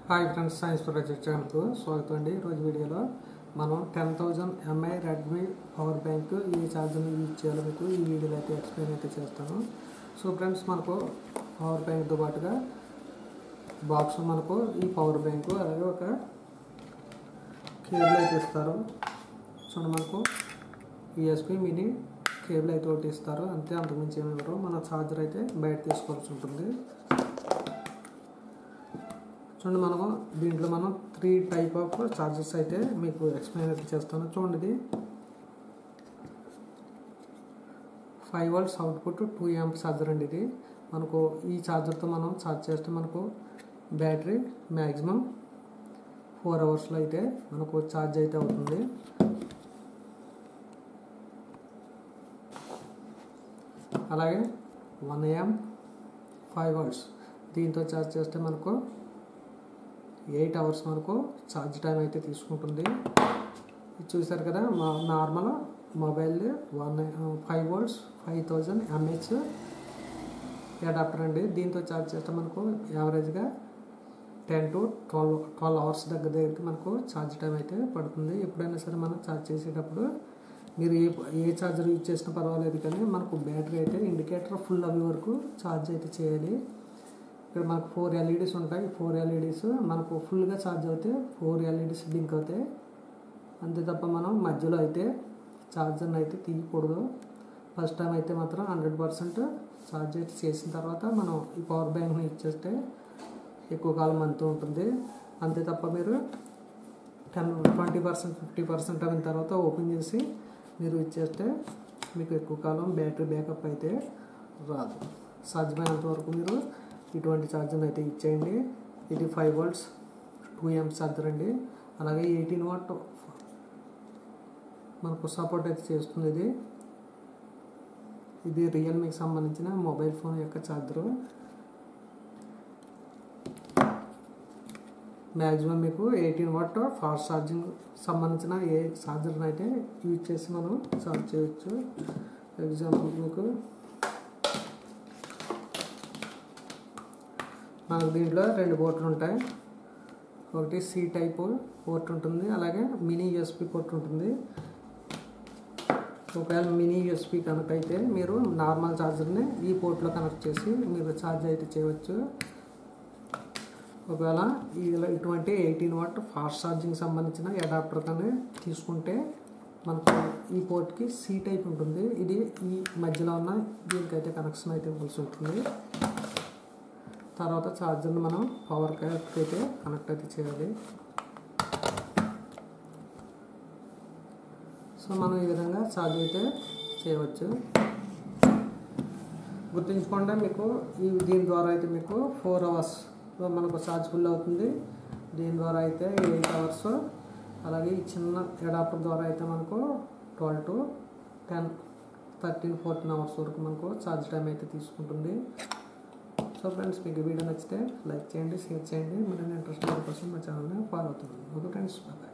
Hi friends, science project ఛానల్కు స్వాగతం అండి. ఈరోజు వీడియోలో మనం 10,000 mAh రెడ్మీ పవర్ బ్యాంక్ ఈ ఛార్జర్ని యూజ్ చేయాలి మీకు ఈ వీడియోలో అయితే ఎక్స్ప్లెయిన్ అయితే చేస్తాను. సో ఫ్రెండ్స్, మనకు పవర్ బ్యాంక్తో పాటుగా బాక్స్ మనకు ఈ పవర్ బ్యాంకు అలాగే ఒక కేబుల్ అయితే ఇస్తారు. చూడండి, మనకు యూఎస్బి మినీ కేబుల్ అయితే ఒకటి ఇస్తారు, అంతే, అంతకుమించి ఏమి ఇవ్వరు. మన ఛార్జర్ అయితే బయట తీసుకోవాల్సి ఉంటుంది. చూడండి, మనము దీంట్లో మనం 3 టైప్ ఆఫ్ ఛార్జర్స్ అయితే మీకు ఎక్స్ప్లెయిన్ అయితే చేస్తాను. చూడండి, ఇది 5 volts అవుట్పుట్ 2 amp ఛార్జర్ అండి. ఇది మనకు ఈ ఛార్జర్తో మనం ఛార్జ్ చేస్తే మనకు బ్యాటరీ మ్యాక్సిమం 4 hours అయితే మనకు ఛార్జ్ అయితే అవుతుంది. అలాగే 1 amp 5 volts దీంతో ఛార్జ్ చేస్తే మనకు 8 hours మనకు ఛార్జ్ టైం అయితే తీసుకుంటుంది. ఇది చూసారు కదా, మా normal mobile 5 volts 5000 mAh adapter అండి. దీంతో ఛార్జ్ చేస్తే మనకు యావరేజ్గా 10 to 12 hours దగ్గరికి మనకు ఛార్జ్ టైం అయితే పడుతుంది. ఎప్పుడైనా సరే మనం ఛార్జ్ చేసేటప్పుడు మీరు ఏ ఛార్జర్ యూజ్ చేసినా పర్వాలేదు, కానీ మనకు బ్యాటరీ అయితే ఇండికేటర్ ఫుల్ అవ్వే వరకు ఛార్జ్ అయితే చేయాలి. ఇక్కడ మనకు 4 LEDs ఉంటాయి. 4 LEDs మనకు ఫుల్గా ఛార్జ్ అవుతే 4 LEDs బ్లింక్ అవుతాయి, అంతే తప్ప మనం మధ్యలో అయితే ఛార్జర్ని అయితే తీయకూడదు. ఫస్ట్ టైం అయితే మాత్రం 100% ఛార్జ్ అయితే చేసిన తర్వాత మనం ఈ పవర్ బ్యాంక్ని ఇచ్చేస్తే ఎక్కువ కాలం అంతూ ఉంటుంది. అంతే తప్ప మీరు 20% 50% అయిన తర్వాత ఓపెన్ చేసి మీరు ఇచ్చేస్తే మీకు ఎక్కువ కాలం బ్యాటరీ బ్యాకప్ అయితే రాదు. సాధ్యమైనంత వరకు మీరు ఇటువంటి ఛార్జర్ని అయితే ఇచ్చేయండి. ఇది 5 volts 2 amp ఛార్జర్ అండి. అలాగే 18 watt మనకు సపోర్ట్ అయితే చేస్తుంది. ఇది రియల్మీకి సంబంధించిన మొబైల్ ఫోన్ యొక్క ఛార్జరు. మ్యాక్సిమం మీకు 18 watt ఫాస్ట్ ఛార్జింగ్ సంబంధించిన ఏ ఛార్జర్ని అయితే యూజ్ చేసి మనం ఛార్జ్ చేయవచ్చు. ఎగ్జాంపుల్ మీకు మనకు దీంట్లో 2 పోర్ట్లు ఉంటాయి. ఒకటి C టైప్ పోర్ట్ ఉంటుంది, అలాగే మినీ USB పోర్ట్ ఉంటుంది. ఒకవేళ మినీ USB కనెక్ట్ అయితే మీరు నార్మల్ ఛార్జర్ని ఈ పోర్ట్లో కనెక్ట్ చేసి మీరు ఛార్జ్ అయితే చేయవచ్చు. ఒకవేళ ఇటువంటి 18 watt ఫాస్ట్ ఛార్జింగ్ సంబంధించిన అడాప్టర్ కానీ తీసుకుంటే మనకు ఈ పోర్ట్కి C టైప్ ఉంటుంది. ఇది ఈ మధ్యలో ఉన్న దీనికైతే కనెక్షన్ అయితే ఇవ్వాల్సి ఉంటుంది. తర్వాత ఛార్జర్ని మనం పవర్ క్యాప్కి అయితే కనెక్ట్ అయితే చేయాలి. సో మనం ఈ విధంగా ఛార్జ్ అయితే చేయవచ్చు. గుర్తుంచుకోండి, మీకు దీని ద్వారా అయితే మీకు 4 hours మనకు ఛార్జ్ ఫుల్ అవుతుంది. దీని ద్వారా అయితే 8 hours, అలాగే ఈ చిన్న అడాప్టర్ ద్వారా అయితే మనకు 12 to 10 13 14 hours వరకు మనకు ఛార్జ్ టైం అయితే తీసుకుంటుంది. సో ఫ్రెండ్స్, మీకు వీడియో నచ్చితే లైక్ చేయండి, షేర్ చేయండి. మీరు ఇంట్రెస్ట్ కోసం మా ఛానల్ని ఫాలో అవుతుంది. Okay friends, bye.